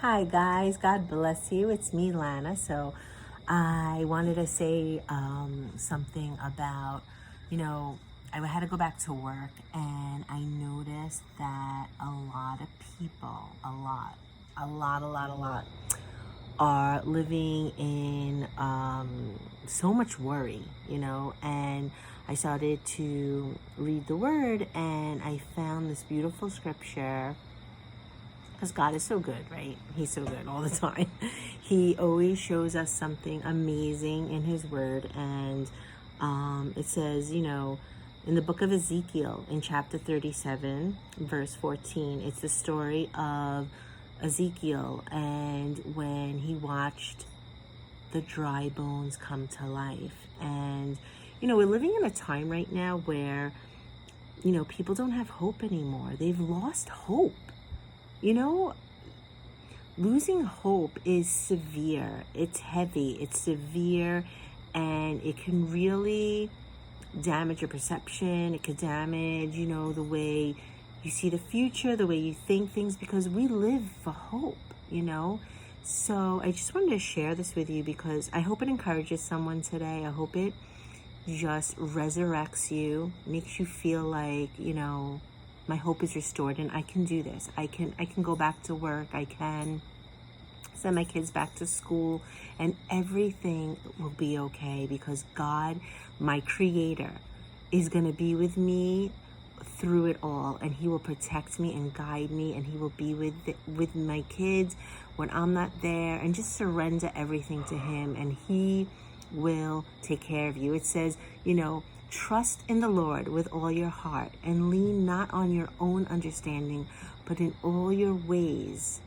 Hi guys, God bless you. It's me, Lana. So I wanted to say something about, I had to go back to work and I noticed that a lot of people, a lot, are living in so much worry, and I started to read the word and I found this beautiful scripture because God is so good, right? He's so good all the time. He always shows us something amazing in his word. And it says, in the book of Ezekiel, in chapter 37, verse 14, it's the story of Ezekiel and when he watched the dry bones come to life. And, we're living in a time right now where, people don't have hope anymore. They've lost hope. Losing hope is severe. It's heavy, it's severe, and it can really damage your perception. It could damage, the way you see the future, the way you think things, because we live for hope. So I just wanted to share this with you because I hope it encourages someone today. I hope it just resurrects you, makes you feel like, my hope is restored and I can do this. I can go back to work. I can send my kids back to school and everything will be okay because God, my creator, is going to be with me through it all, and he will protect me and guide me, and he will be with my kids when I'm not there, and just surrender everything to him and he will take care of you. It says, trust in the Lord with all your heart and lean not on your own understanding, but in all your ways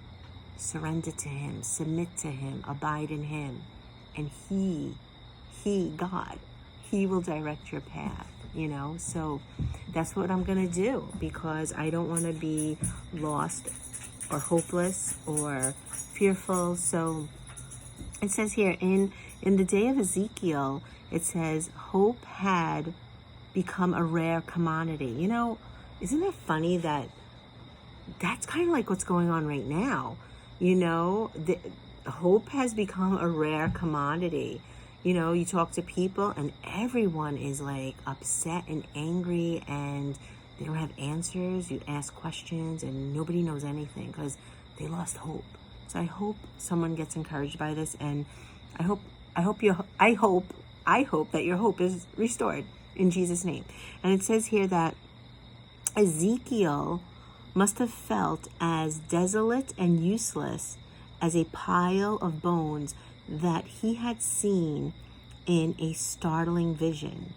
surrender to him, submit to him, abide in him. And God, he will direct your path, So that's what I'm going to do because I don't want to be lost or hopeless or fearful. So it says here in the day of Ezekiel, it says hope had become a rare commodity. Isn't it funny that that's kind of like what's going on right now? The hope has become a rare commodity. You talk to people and everyone is like upset and angry and they don't have answers. You ask questions and nobody knows anything because they lost hope. So I hope someone gets encouraged by this, and I hope that your hope is restored in Jesus' name. And it says here that Ezekiel must have felt as desolate and useless as a pile of bones that he had seen in a startling vision.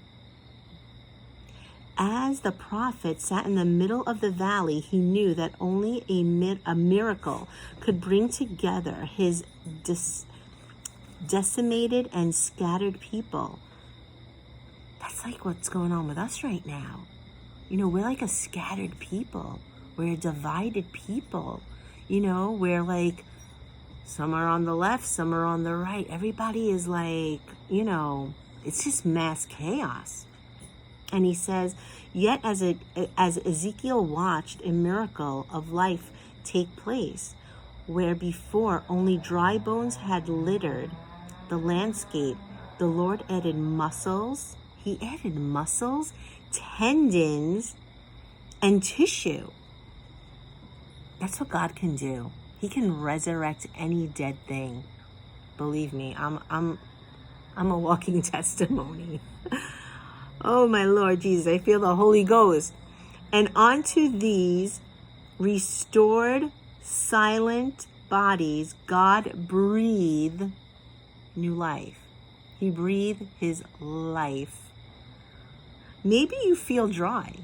As the prophet sat in the middle of the valley, he knew that only a miracle could bring together his decimated and scattered people. That's like what's going on with us right now. We're like a scattered people. We're a divided people. We're like, some are on the left, some are on the right. Everybody is like, it's just mass chaos. And he says, yet as Ezekiel watched a miracle of life take place, where before only dry bones had littered the landscape, the Lord added muscles. He added muscles, tendons, and tissue. That's what God can do. He can resurrect any dead thing. Believe me, I'm a walking testimony. Oh my Lord Jesus, I feel the Holy Ghost. And onto these restored, silent bodies, God breathed new life. He breathed his life. Maybe you feel dry.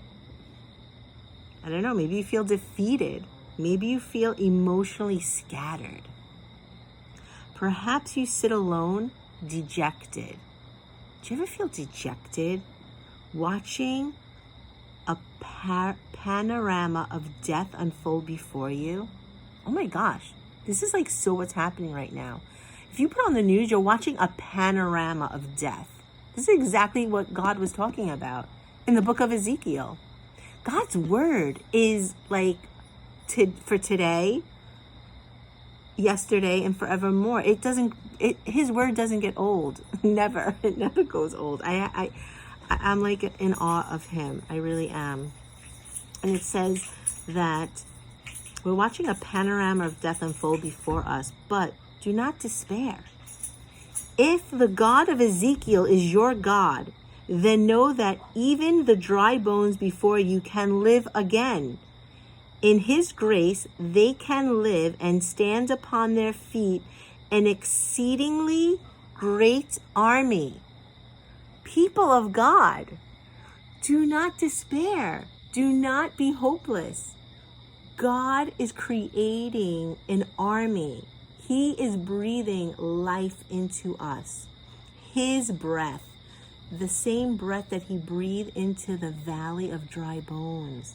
I don't know, maybe you feel defeated. Maybe you feel emotionally scattered. Perhaps you sit alone, dejected. Do you ever feel dejected? Watching a panorama of death unfold before you? Oh my gosh, this is like so what's happening right now. If you put on the news, you're watching a panorama of death. This is exactly what God was talking about in the book of Ezekiel. God's word is like, for today, yesterday and forevermore. His word doesn't get old. Never. It never goes old. I'm like in awe of him. I really am. And it says that we're watching a panorama of death unfold before us, but do not despair. If the God of Ezekiel is your God, then know that even the dry bones before you can live again. In his grace, they can live and stand upon their feet, an exceedingly great army. People of God, do not despair. Do not be hopeless. God is creating an army. He is breathing life into us. His breath, the same breath that he breathed into the valley of dry bones.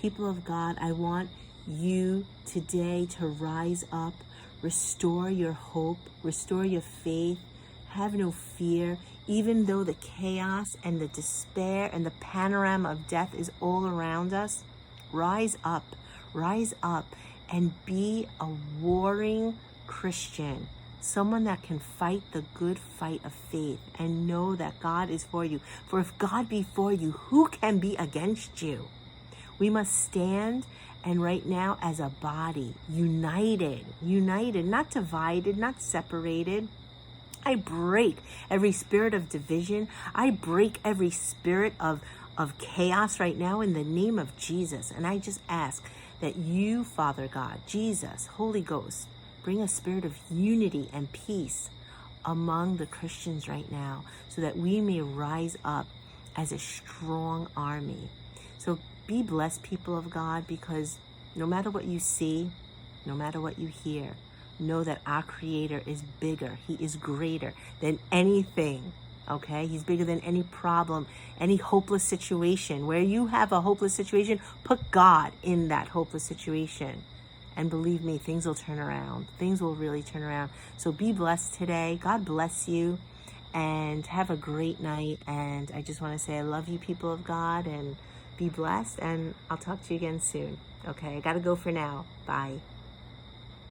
People of God, I want you today to rise up, restore your hope, restore your faith, have no fear, even though the chaos and the despair and the panorama of death is all around us. Rise up and be a warring Christian, someone that can fight the good fight of faith and know that God is for you. For if God be for you, who can be against you? We must stand, and right now as a body, united, not divided, not separated. I break every spirit of division. I break every spirit of chaos right now in the name of Jesus. And I just ask that you, Father God, Jesus, Holy Ghost, bring a spirit of unity and peace among the Christians right now so that we may rise up as a strong army. So be blessed, people of God, because no matter what you see, no matter what you hear, know that our Creator is bigger. He is greater than anything, okay? He's bigger than any problem, any hopeless situation. Where you have a hopeless situation, put God in that hopeless situation. And believe me, things will turn around. Things will really turn around. So be blessed today. God bless you. And have a great night. And I just want to say I love you, people of God. And be blessed. And I'll talk to you again soon. Okay, I got to go for now. Bye.